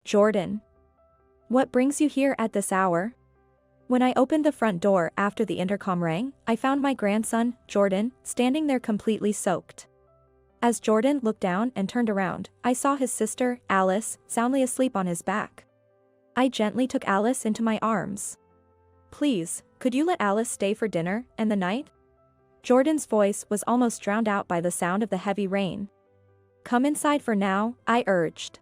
Jordan. What brings you here at this hour? When I opened the front door after the intercom rang, I found my grandson, Jordan, standing there completely soaked. As Jordan looked down and turned around, I saw his sister, Alice, soundly asleep on his back. I gently took Alice into my arms. Please, could you let Alice stay for dinner and the night? Jordan's voice was almost drowned out by the sound of the heavy rain. Come inside for now, I urged.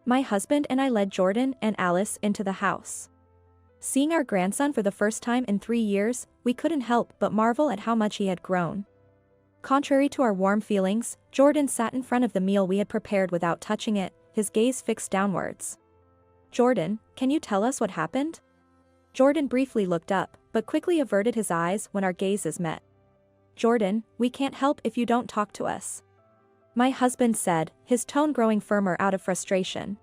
My husband and I led Jordan and Alice into the house. Seeing our grandson for the first time in 3 years, we couldn't help but marvel at how much he had grown. Contrary to our warm feelings, Jordan sat in front of the meal we had prepared without touching it, his gaze fixed downwards. Jordan, can you tell us what happened? Jordan briefly looked up, but quickly averted his eyes when our gazes met. Jordan, we can't help if you don't talk to us. My husband said, his tone growing firmer out of frustration.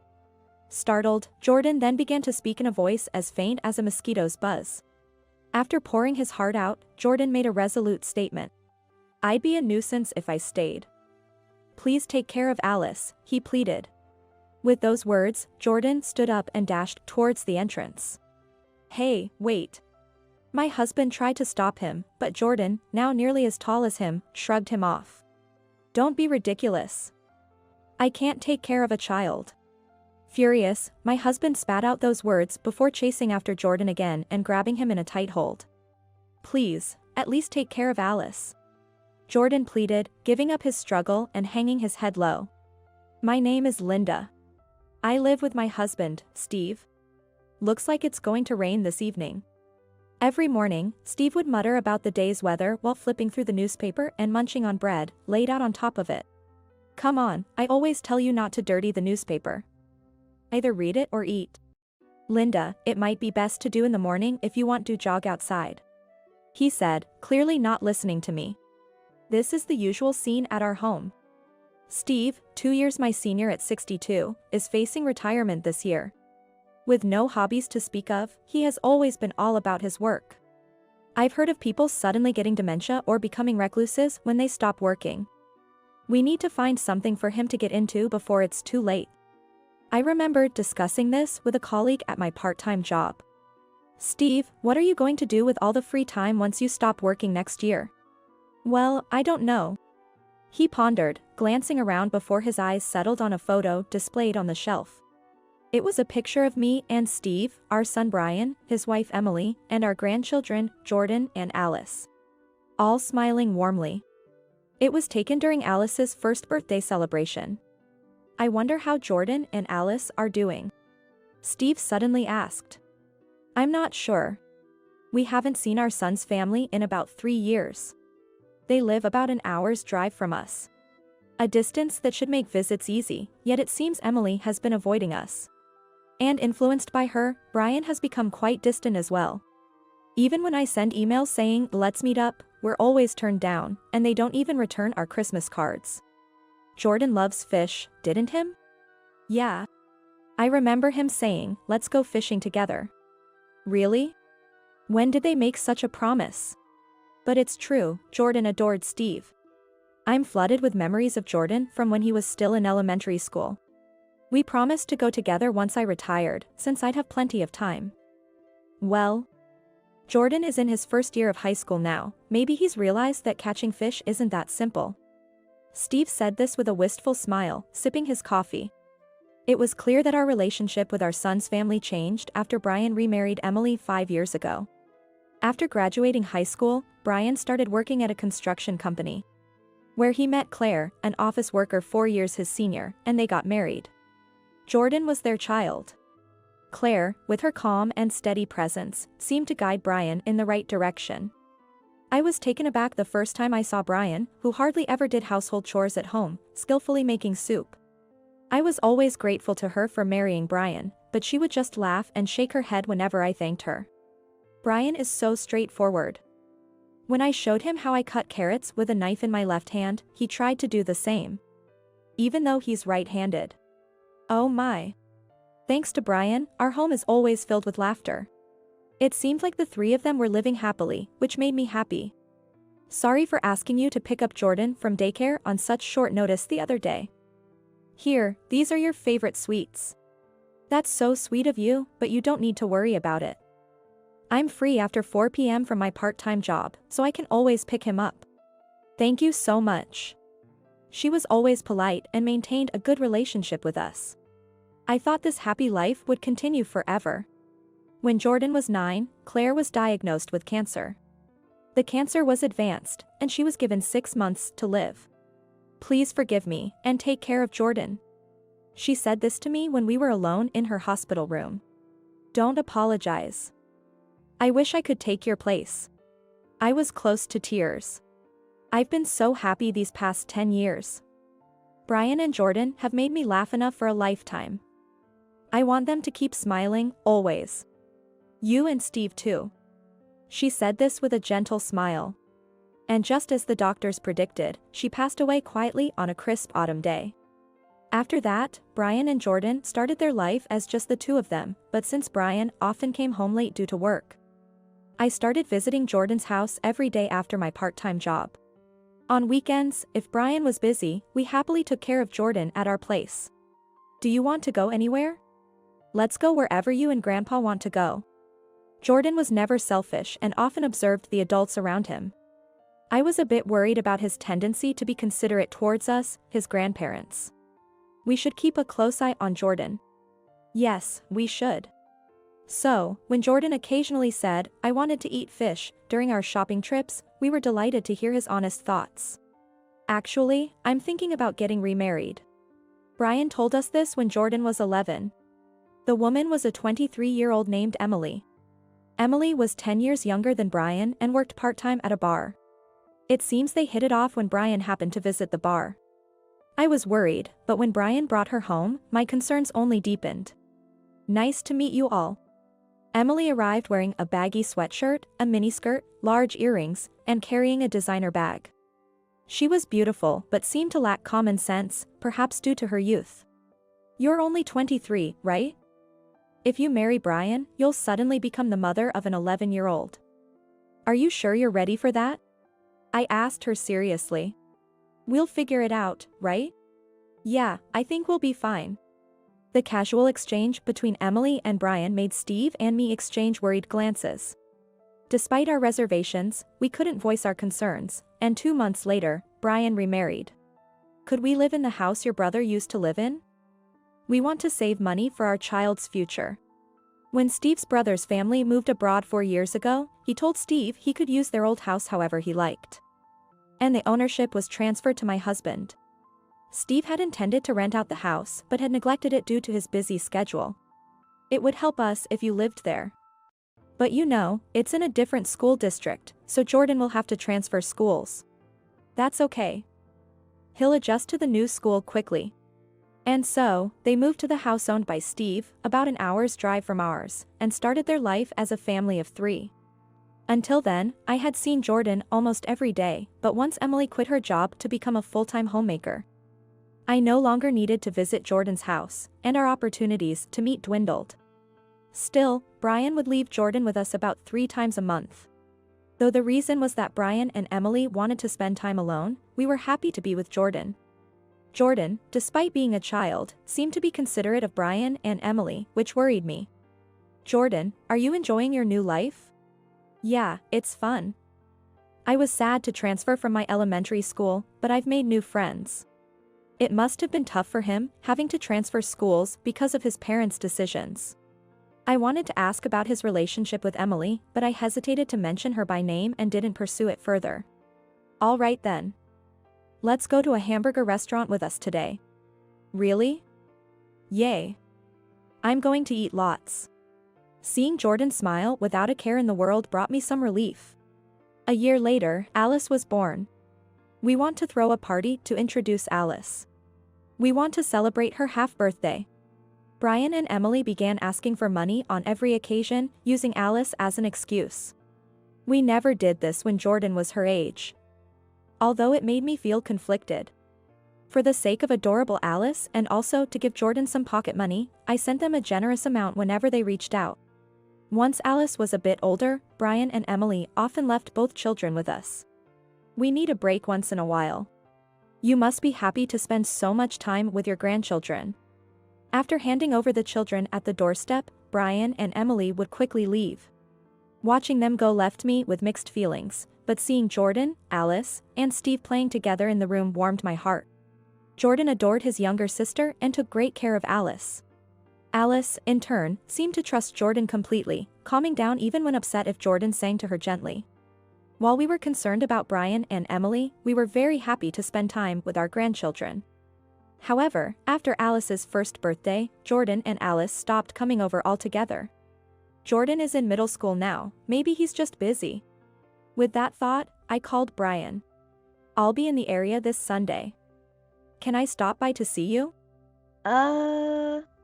Startled, Jordan then began to speak in a voice as faint as a mosquito's buzz. After pouring his heart out, Jordan made a resolute statement. I'd be a nuisance if I stayed. Please take care of Alice, he pleaded. With those words, Jordan stood up and dashed towards the entrance. Hey, wait. My husband tried to stop him, but Jordan, now nearly as tall as him, shrugged him off. Don't be ridiculous. I can't take care of a child. Furious, my husband spat out those words before chasing after Jordan again and grabbing him in a tight hold. Please, at least take care of Alice. Jordan pleaded, giving up his struggle and hanging his head low. My name is Linda. I live with my husband, Steve. Looks like it's going to rain this evening. Every morning, Steve would mutter about the day's weather while flipping through the newspaper and munching on bread, laid out on top of it. Come on, I always tell you not to dirty the newspaper. Either read it or eat. Linda, it might be best to do in the morning if you want to jog outside. He said, clearly not listening to me. This is the usual scene at our home. Steve, 2 years my senior at 62, is facing retirement this year. With no hobbies to speak of, he has always been all about his work. I've heard of people suddenly getting dementia or becoming recluses when they stop working. We need to find something for him to get into before it's too late. I remembered discussing this with a colleague at my part-time job. Steve, what are you going to do with all the free time once you stop working next year? Well, I don't know. He pondered, glancing around before his eyes settled on a photo displayed on the shelf. It was a picture of me and Steve, our son Brian, his wife Emily, and our grandchildren, Jordan and Alice. All smiling warmly. It was taken during Alice's first birthday celebration. I wonder how Jordan and Alice are doing. Steve suddenly asked. I'm not sure. We haven't seen our son's family in about 3 years. They live about an hour's drive from us. A distance that should make visits easy, yet it seems Emily has been avoiding us. And influenced by her, Brian has become quite distant as well. Even when I send emails saying, let's meet up, we're always turned down, and they don't even return our Christmas cards. Jordan loves fish, didn't him? Yeah. I remember him saying, let's go fishing together. Really? When did they make such a promise? But it's true, Jordan adored Steve. I'm flooded with memories of Jordan from when he was still in elementary school. We promised to go together once I retired, since I'd have plenty of time. Well, Jordan is in his first year of high school now, maybe he's realized that catching fish isn't that simple. Steve said this with a wistful smile, sipping his coffee. It was clear that our relationship with our son's family changed after Brian remarried Emily 5 years ago. After graduating high school, Brian started working at a construction company, where he met Claire, an office worker 4 years his senior, and they got married. Jordan was their child. Claire, with her calm and steady presence, seemed to guide Brian in the right direction. I was taken aback the first time I saw Brian, who hardly ever did household chores at home, skillfully making soup. I was always grateful to her for marrying Brian, but she would just laugh and shake her head whenever I thanked her. Brian is so straightforward. When I showed him how I cut carrots with a knife in my left hand, he tried to do the same. Even though he's right-handed. Oh my. Thanks to Brian, our home is always filled with laughter. It seemed like the 3 of them were living happily, which made me happy. Sorry for asking you to pick up Jordan from daycare on such short notice the other day. Here, these are your favorite sweets. That's so sweet of you, but you don't need to worry about it. I'm free after 4 p.m. from my part-time job, so I can always pick him up. Thank you so much. She was always polite and maintained a good relationship with us. I thought this happy life would continue forever. When Jordan was 9, Claire was diagnosed with cancer. The cancer was advanced, and she was given 6 months to live. Please forgive me, and take care of Jordan. She said this to me when we were alone in her hospital room. Don't apologize. I wish I could take your place. I was close to tears. I've been so happy these past 10 years. Brian and Jordan have made me laugh enough for a lifetime. I want them to keep smiling, always. You and Steve too. She said this with a gentle smile. And just as the doctors predicted, she passed away quietly on a crisp autumn day. After that, Brian and Jordan started their life as just the two of them, but since Brian often came home late due to work, I started visiting Jordan's house every day after my part-time job. On weekends, if Brian was busy, we happily took care of Jordan at our place. Do you want to go anywhere? Let's go wherever you and Grandpa want to go. Jordan was never selfish and often observed the adults around him. I was a bit worried about his tendency to be considerate towards us, his grandparents. We should keep a close eye on Jordan. Yes, we should. So, when Jordan occasionally said, I wanted to eat fish, during our shopping trips, we were delighted to hear his honest thoughts. Actually, I'm thinking about getting remarried. Brian told us this when Jordan was 11. The woman was a 23-year-old named Emily. Emily was 10 years younger than Brian and worked part-time at a bar. It seems they hit it off when Brian happened to visit the bar. I was worried, but when Brian brought her home, my concerns only deepened. Nice to meet you all. Emily arrived wearing a baggy sweatshirt, a miniskirt, large earrings, and carrying a designer bag. She was beautiful but seemed to lack common sense, perhaps due to her youth. You're only 23, right? If you marry Brian, you'll suddenly become the mother of an 11-year-old. Are you sure you're ready for that? I asked her seriously. We'll figure it out, right? Yeah, I think we'll be fine. The casual exchange between Emily and Brian made Steve and me exchange worried glances. Despite our reservations, we couldn't voice our concerns, and 2 months later, Brian remarried. Could we live in the house your brother used to live in? We want to save money for our child's future. When Steve's brother's family moved abroad 4 years ago, he told Steve he could use their old house however he liked. And the ownership was transferred to my husband. Steve had intended to rent out the house but had neglected it due to his busy schedule. It would help us if you lived there. But you know, it's in a different school district, so Jordan will have to transfer schools. That's okay. He'll adjust to the new school quickly. And so, they moved to the house owned by Steve, about an hour's drive from ours, and started their life as a family of 3. Until then, I had seen Jordan almost every day, but once Emily quit her job to become a full-time homemaker, I no longer needed to visit Jordan's house, and our opportunities to meet dwindled. Still, Brian would leave Jordan with us about 3 times a month. Though the reason was that Brian and Emily wanted to spend time alone, we were happy to be with Jordan. Jordan, despite being a child, seemed to be considerate of Brian and Emily, which worried me. Jordan, are you enjoying your new life? Yeah, it's fun. I was sad to transfer from my elementary school, but I've made new friends. It must have been tough for him, having to transfer schools because of his parents' decisions. I wanted to ask about his relationship with Emily, but I hesitated to mention her by name and didn't pursue it further. All right then. Let's go to a hamburger restaurant with us today. Really? Yay. I'm going to eat lots. Seeing Jordan smile without a care in the world brought me some relief. A year later, Alice was born. We want to throw a party to introduce Alice. We want to celebrate her half-birthday. Brian and Emily began asking for money on every occasion, using Alice as an excuse. We never did this when Jordan was her age. Although it made me feel conflicted. For the sake of adorable Alice and also to give Jordan some pocket money, I sent them a generous amount whenever they reached out. Once Alice was a bit older, Brian and Emily often left both children with us. We need a break once in a while. You must be happy to spend so much time with your grandchildren. After handing over the children at the doorstep, Brian and Emily would quickly leave. Watching them go left me with mixed feelings, but seeing Jordan, Alice, and Steve playing together in the room warmed my heart. Jordan adored his younger sister and took great care of Alice. Alice, in turn, seemed to trust Jordan completely, calming down even when upset if Jordan sang to her gently. While we were concerned about Brian and Emily, we were very happy to spend time with our grandchildren. However, after Alice's first birthday, Jordan and Alice stopped coming over altogether. Jordan is in middle school now, maybe he's just busy. With that thought, I called Brian. I'll be in the area this Sunday. Can I stop by to see you?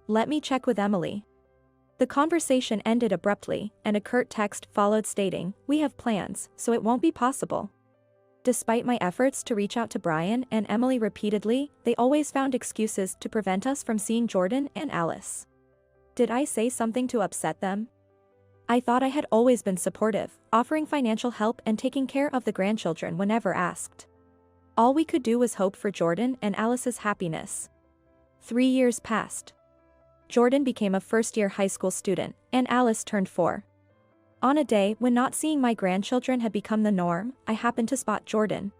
Let me check with Emily. The conversation ended abruptly, and a curt text followed stating, "We have plans, so it won't be possible." Despite my efforts to reach out to Brian and Emily repeatedly, they always found excuses to prevent us from seeing Jordan and Alice. Did I say something to upset them? I thought I had always been supportive, offering financial help and taking care of the grandchildren whenever asked. All we could do was hope for Jordan and Alice's happiness. 3 years passed. Jordan became a first-year high school student, and Alice turned 4. On a day when not seeing my grandchildren had become the norm, I happened to spot Jordan.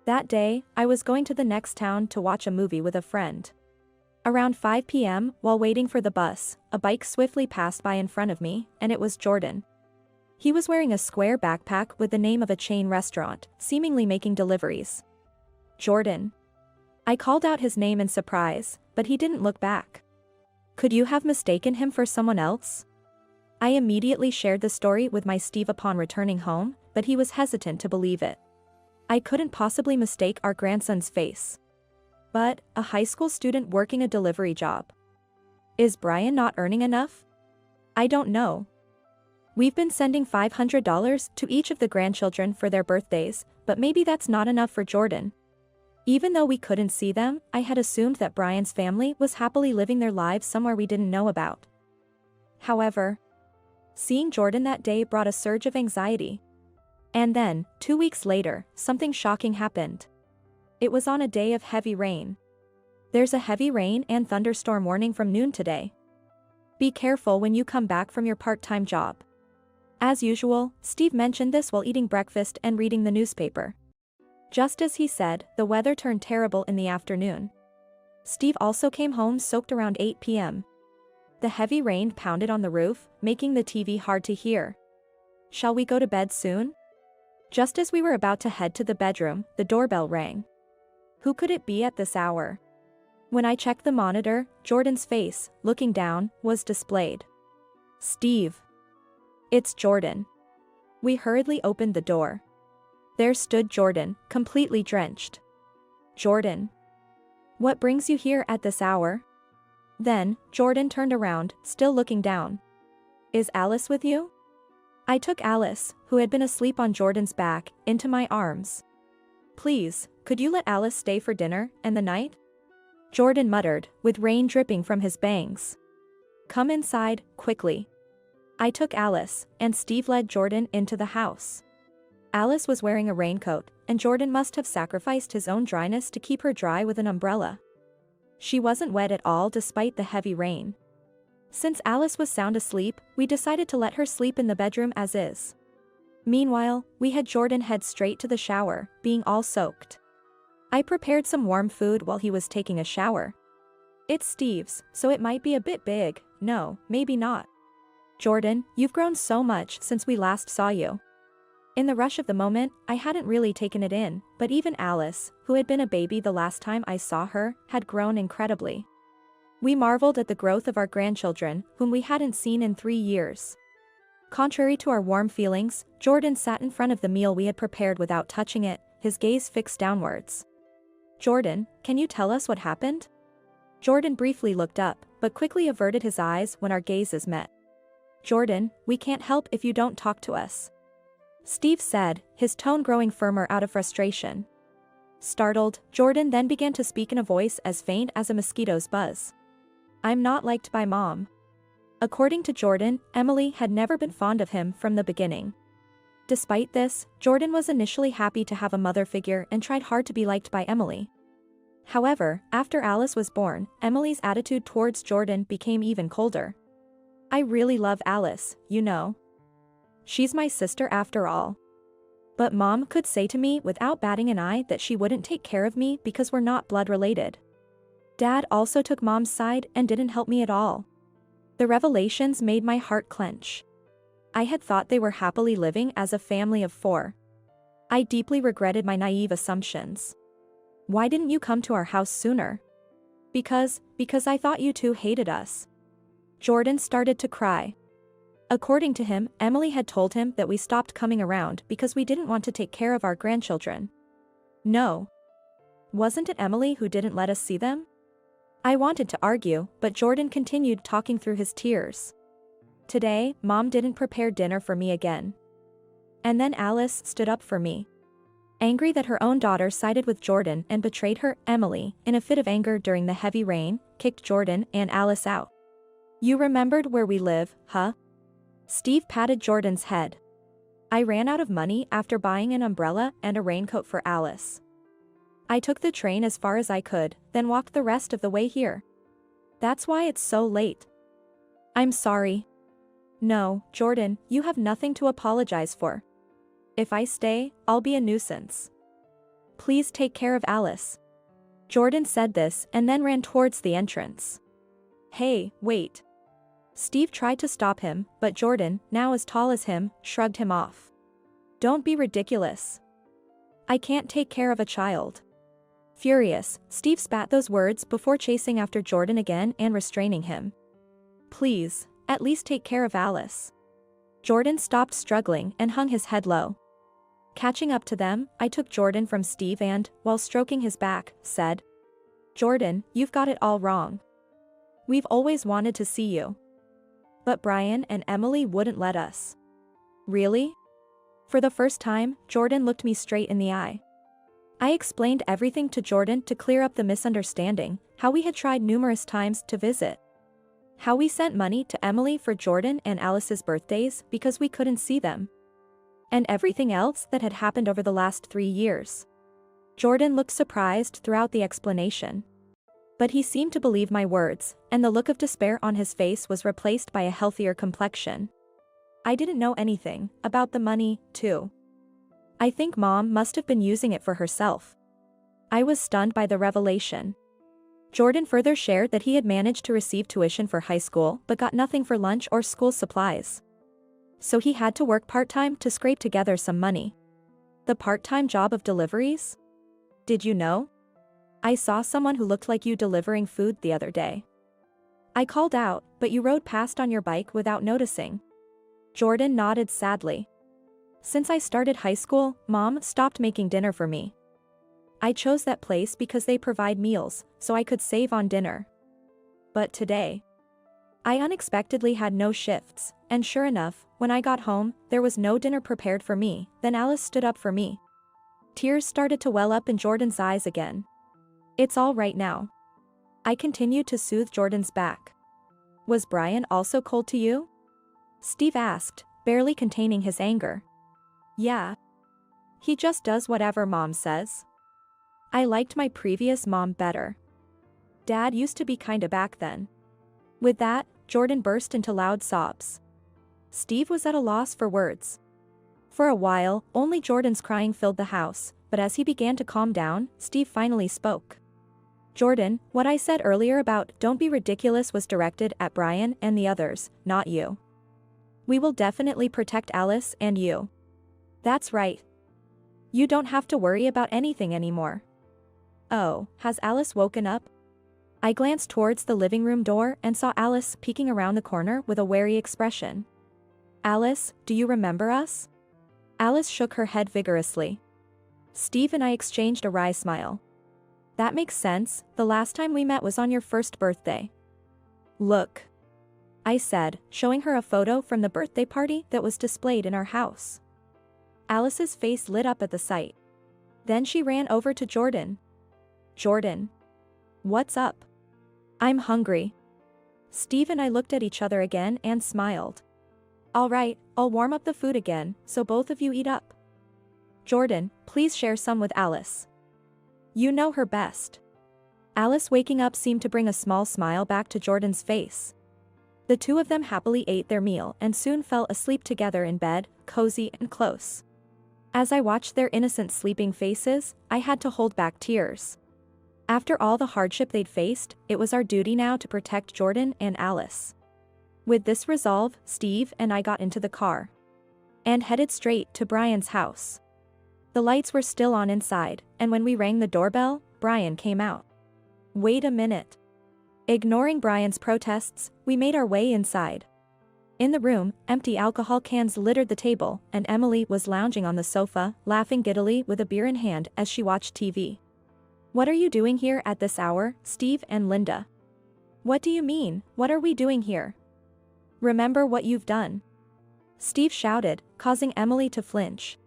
That day, I was going to the next town to watch a movie with a friend. Around 5 p.m., while waiting for the bus, a bike swiftly passed by in front of me, and it was Jordan. He was wearing a square backpack with the name of a chain restaurant, seemingly making deliveries. Jordan. I called out his name in surprise, but he didn't look back. Could you have mistaken him for someone else? I immediately shared the story with my Steve upon returning home, but he was hesitant to believe it. I couldn't possibly mistake our grandson's face. But, a high school student working a delivery job. Is Brian not earning enough? I don't know. We've been sending $500 to each of the grandchildren for their birthdays, but maybe that's not enough for Jordan. Even though we couldn't see them, I had assumed that Brian's family was happily living their lives somewhere we didn't know about. However, seeing Jordan that day brought a surge of anxiety. And then, 2 weeks later, something shocking happened. It was on a day of heavy rain. There's a heavy rain and thunderstorm warning from noon today. Be careful when you come back from your part-time job. As usual, Steve mentioned this while eating breakfast and reading the newspaper. Just as he said, the weather turned terrible in the afternoon. Steve also came home soaked around 8 p.m. The heavy rain pounded on the roof, making the TV hard to hear. Shall we go to bed soon? Just as we were about to head to the bedroom, the doorbell rang. Who could it be at this hour? When I checked the monitor, Jordan's face, looking down, was displayed. Steve. It's Jordan. We hurriedly opened the door. There stood Jordan, completely drenched. Jordan. What brings you here at this hour? Then, Jordan turned around, still looking down. Is Alice with you? I took Alice, who had been asleep on Jordan's back, into my arms. Please, could you let Alice stay for dinner and the night? Jordan muttered, with rain dripping from his bangs. Come inside, quickly. I took Alice, and Steve led Jordan into the house. Alice was wearing a raincoat, and Jordan must have sacrificed his own dryness to keep her dry with an umbrella. She wasn't wet at all despite the heavy rain. Since Alice was sound asleep, we decided to let her sleep in the bedroom as is. Meanwhile, we had Jordan head straight to the shower, being all soaked. I prepared some warm food while he was taking a shower. It's Steve's, so it might be a bit big, no, maybe not. Jordan, you've grown so much since we last saw you. In the rush of the moment, I hadn't really taken it in, but even Alice, who had been a baby the last time I saw her, had grown incredibly. We marveled at the growth of our grandchildren, whom we hadn't seen in 3 years. Contrary to our warm feelings, Jordan sat in front of the meal we had prepared without touching it, his gaze fixed downwards. Jordan, can you tell us what happened? Jordan briefly looked up, but quickly averted his eyes when our gazes met. Jordan, we can't help if you don't talk to us. Steve said, his tone growing firmer out of frustration. Startled, Jordan then began to speak in a voice as faint as a mosquito's buzz. I'm not liked by Mom. According to Jordan, Emily had never been fond of him from the beginning. Despite this, Jordan was initially happy to have a mother figure and tried hard to be liked by Emily. However, after Alice was born, Emily's attitude towards Jordan became even colder. I really love Alice, you know. She's my sister after all. But Mom could say to me without batting an eye that she wouldn't take care of me because we're not blood related. Dad also took Mom's side and didn't help me at all. The revelations made my heart clench. I had thought they were happily living as a family of 4. I deeply regretted my naive assumptions. Why didn't you come to our house sooner? Because I thought you two hated us. Jordan started to cry. According to him, Emily had told him that we stopped coming around because we didn't want to take care of our grandchildren. No. Wasn't it Emily who didn't let us see them? I wanted to argue, but Jordan continued talking through his tears. Today, Mom didn't prepare dinner for me again. And then Alice stood up for me. Angry that her own daughter sided with Jordan and betrayed her, Emily, in a fit of anger during the heavy rain, kicked Jordan and Alice out. You remembered where we live, huh? Steve patted Jordan's head. I ran out of money after buying an umbrella and a raincoat for Alice. I took the train as far as I could, then walked the rest of the way here. That's why it's so late. I'm sorry. No, Jordan, you have nothing to apologize for. If I stay, I'll be a nuisance. Please take care of Alice. Jordan said this and then ran towards the entrance. Hey, wait. Steve tried to stop him, but Jordan, now as tall as him, shrugged him off. Don't be ridiculous. I can't take care of a child. Furious, Steve spat those words before chasing after Jordan again and restraining him. Please, at least take care of Alice. Jordan stopped struggling and hung his head low. Catching up to them, I took Jordan from Steve and, while stroking his back, said, Jordan, you've got it all wrong. We've always wanted to see you. But Brian and Emily wouldn't let us. Really? For the first time, Jordan looked me straight in the eye. I explained everything to Jordan to clear up the misunderstanding, how we had tried numerous times to visit. How we sent money to Emily for Jordan and Alice's birthdays because we couldn't see them. And everything else that had happened over the last 3 years. Jordan looked surprised throughout the explanation. But he seemed to believe my words, and the look of despair on his face was replaced by a healthier complexion. I didn't know anything about the money, too. I think Mom must have been using it for herself. I was stunned by the revelation. Jordan further shared that he had managed to receive tuition for high school but got nothing for lunch or school supplies. So he had to work part-time to scrape together some money. The part-time job of deliveries? Did you know? I saw someone who looked like you delivering food the other day. I called out, but you rode past on your bike without noticing. Jordan nodded sadly. Since I started high school, Mom stopped making dinner for me. I chose that place because they provide meals, so I could save on dinner. But today, I unexpectedly had no shifts, and sure enough, when I got home, there was no dinner prepared for me. Then Alice stood up for me. Tears started to well up in Jordan's eyes again. It's all right now. I continued to soothe Jordan's back. Was Brian also cold to you? Steve asked, barely containing his anger. Yeah. He just does whatever Mom says. I liked my previous mom better. Dad used to be kinda back then. With that, Jordan burst into loud sobs. Steve was at a loss for words. For a while, only Jordan's crying filled the house, but as he began to calm down, Steve finally spoke. Jordan, what I said earlier about don't be ridiculous was directed at Brian and the others, not you. We will definitely protect Alice and you. That's right. You don't have to worry about anything anymore. Oh, has Alice woken up? I glanced towards the living room door and saw Alice peeking around the corner with a wary expression. Alice, do you remember us? Alice shook her head vigorously. Steve and I exchanged a wry smile. That makes sense, the last time we met was on your first birthday. Look, I said, showing her a photo from the birthday party that was displayed in our house. Alice's face lit up at the sight. Then she ran over to Jordan. Jordan. What's up? I'm hungry. Steve and I looked at each other again and smiled. All right, I'll warm up the food again, so both of you eat up. Jordan, please share some with Alice. You know her best. Alice waking up seemed to bring a small smile back to Jordan's face. The two of them happily ate their meal and soon fell asleep together in bed, cozy and close. As I watched their innocent sleeping faces, I had to hold back tears. After all the hardship they'd faced, it was our duty now to protect Jordan and Alice. With this resolve, Steve and I got into the car and headed straight to Brian's house. The lights were still on inside, and when we rang the doorbell, Brian came out. Wait a minute. Ignoring Brian's protests, we made our way inside. In the room, empty alcohol cans littered the table, and Emily was lounging on the sofa, laughing giddily with a beer in hand as she watched TV. "What are you doing here at this hour, Steve and Linda?" "What do you mean, what are we doing here? Remember what you've done," Steve shouted, causing Emily to flinch.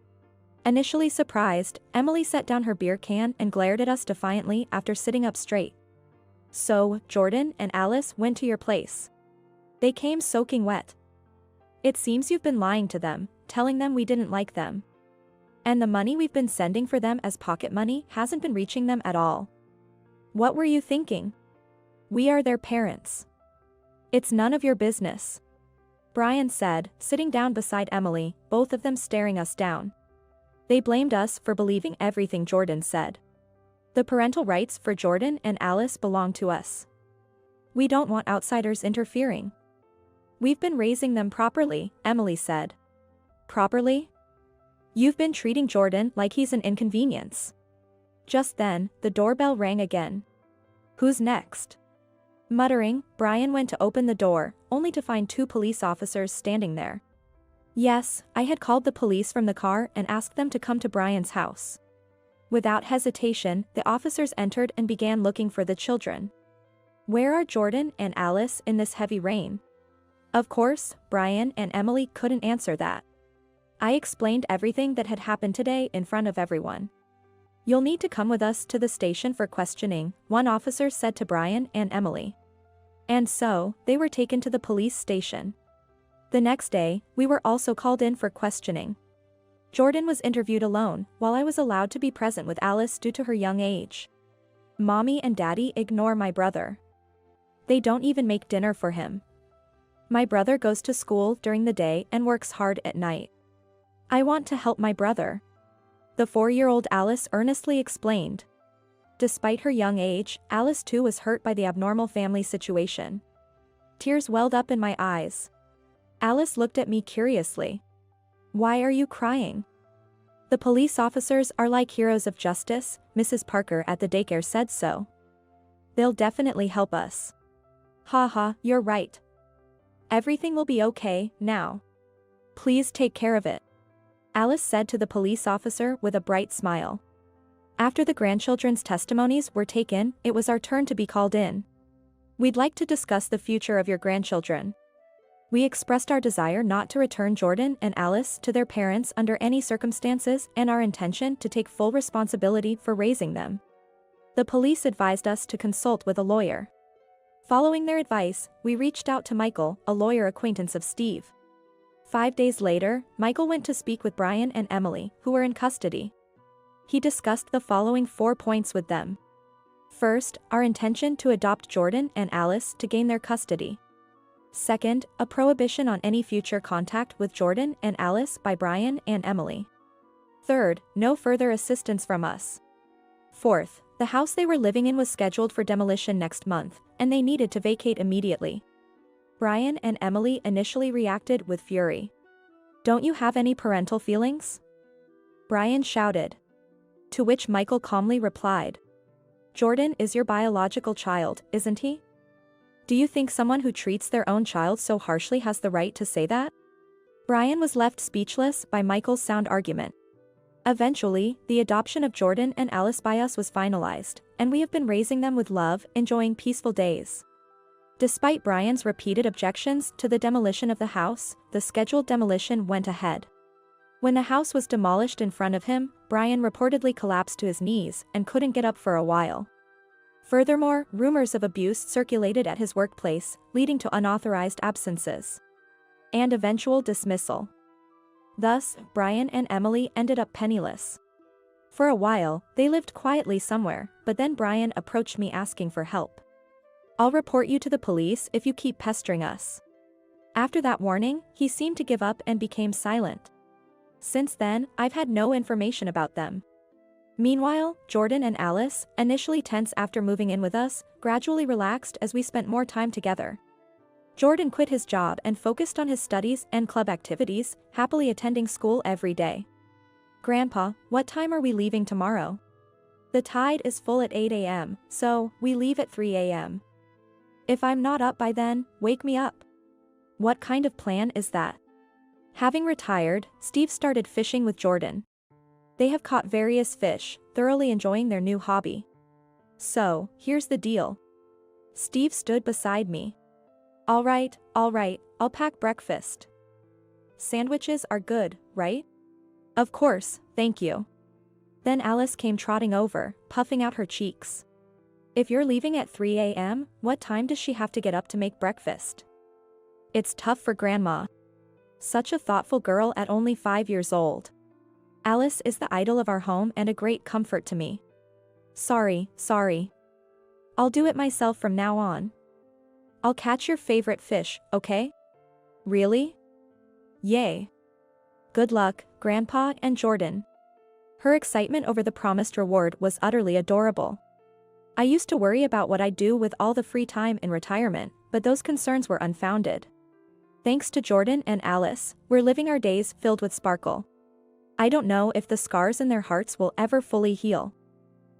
Initially surprised, Emily set down her beer can and glared at us defiantly after sitting up straight. "So, Jordan and Alice went to your place. They came soaking wet. It seems you've been lying to them, telling them we didn't like them. And the money we've been sending for them as pocket money hasn't been reaching them at all. What were you thinking? We are their parents. It's none of your business," Brian said, sitting down beside Emily, both of them staring us down. They blamed us for believing everything Jordan said. The parental rights for Jordan and Alice belong to us. We don't want outsiders interfering. We've been raising them properly, Emily said. Properly? You've been treating Jordan like he's an inconvenience. Just then, the doorbell rang again. Who's next? Muttering, Brian went to open the door, only to find two police officers standing there. Yes, I had called the police from the car and asked them to come to Brian's house. Without hesitation, the officers entered and began looking for the children. Where are Jordan and Alice in this heavy rain? Of course, Brian and Emily couldn't answer that. I explained everything that had happened today in front of everyone. You'll need to come with us to the station for questioning, one officer said to Brian and Emily. And so, they were taken to the police station. The next day, we were also called in for questioning. Jordan was interviewed alone, while I was allowed to be present with Alice due to her young age. Mommy and Daddy ignore my brother. They don't even make dinner for him. My brother goes to school during the day and works hard at night. I want to help my brother, the 4-year-old Alice earnestly explained. Despite her young age, Alice too was hurt by the abnormal family situation. Tears welled up in my eyes. Alice looked at me curiously. Why are you crying? The police officers are like heroes of justice, Mrs. Parker at the daycare said so. They'll definitely help us. Haha, you're right. Everything will be okay, now. Please take care of it, Alice said to the police officer with a bright smile. After the grandchildren's testimonies were taken, it was our turn to be called in. We'd like to discuss the future of your grandchildren. We expressed our desire not to return Jordan and Alice to their parents under any circumstances and our intention to take full responsibility for raising them. The police advised us to consult with a lawyer. Following their advice, we reached out to Michael, a lawyer acquaintance of Steve. 5 days later, Michael went to speak with Brian and Emily, who were in custody. He discussed the following 4 points with them. First, our intention to adopt Jordan and Alice to gain their custody. Second, a prohibition on any future contact with Jordan and Alice by Brian and Emily. Third, no further assistance from us. Fourth, the house they were living in was scheduled for demolition next month, and they needed to vacate immediately. Brian and Emily initially reacted with fury. Don't you have any parental feelings? Brian shouted. To which Michael calmly replied. Jordan is your biological child, isn't he? Do you think someone who treats their own child so harshly has the right to say that? Brian was left speechless by Michael's sound argument. Eventually, the adoption of Jordan and Alice by us was finalized, and we have been raising them with love, enjoying peaceful days. Despite Brian's repeated objections to the demolition of the house, the scheduled demolition went ahead. When the house was demolished in front of him, Brian reportedly collapsed to his knees and couldn't get up for a while. Furthermore, rumors of abuse circulated at his workplace, leading to unauthorized absences and eventual dismissal. Thus, Brian and Emily ended up penniless. For a while, they lived quietly somewhere, but then Brian approached me asking for help. "I'll report you to the police if you keep pestering us." After that warning, he seemed to give up and became silent. Since then, I've had no information about them. Meanwhile, Jordan and Alice, initially tense after moving in with us, gradually relaxed as we spent more time together. Jordan quit his job and focused on his studies and club activities, happily attending school every day. "Grandpa, what time are we leaving tomorrow?" "The tide is full at 8 a.m., so we leave at 3 a.m. If I'm not up by then, wake me up." "What kind of plan is that?" Having retired, Steve started fishing with Jordan. They have caught various fish, thoroughly enjoying their new hobby. "So, here's the deal." Steve stood beside me. All right, I'll pack breakfast. Sandwiches are good, right?" "Of course, thank you." Then Alice came trotting over, puffing out her cheeks. "If you're leaving at 3 a.m., what time does she have to get up to make breakfast?" "It's tough for Grandma." Such a thoughtful girl at only 5 years old. "Alice is the idol of our home and a great comfort to me." Sorry. I'll do it myself from now on." "I'll catch your favorite fish, okay?" "Really?" "Yay. Good luck, Grandpa and Jordan." Her excitement over the promised reward was utterly adorable. I used to worry about what I'd do with all the free time in retirement, but those concerns were unfounded. Thanks to Jordan and Alice, we're living our days filled with sparkle. I don't know if the scars in their hearts will ever fully heal.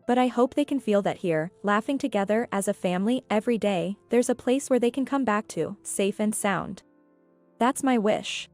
But I hope they can feel that here, laughing together as a family every day, there's a place where they can come back to, safe and sound. That's my wish.